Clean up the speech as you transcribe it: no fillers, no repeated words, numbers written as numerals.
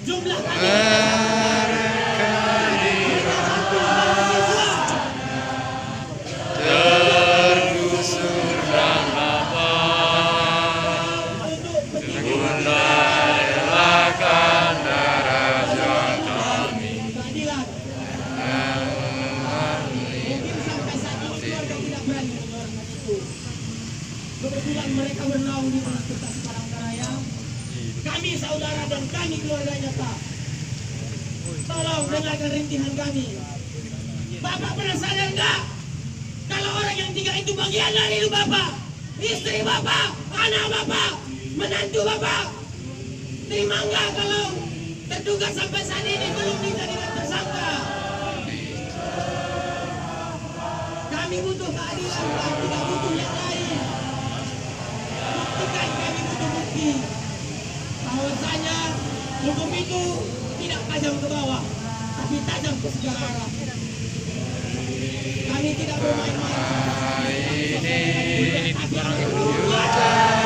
jumlah kami tergusur dan lapar, Bunda relakan darah juang kami. Kebetulan mereka bernaung di Universitas Palangkaraya. Kami saudara dan kami keluarganya, Pak. Tolong dengarkan rintihan kami. Bapak pernah sadar nggak? Kalau orang yang tiga itu bagian dari hidup Bapak, istri Bapak, anak Bapak, menantu Bapak. Terima nggak kalau terduga sampai saat ini belum dijadikan tersangka? Kami butuh keadilan, Pak. Tidak butuh yang lain. Buktikan, kami butuh bukti bahwasanya hukum itu tidak tajam ke bawah, tapi tajam ke segala arah. Kami tidak bermain-main. Ini barang yang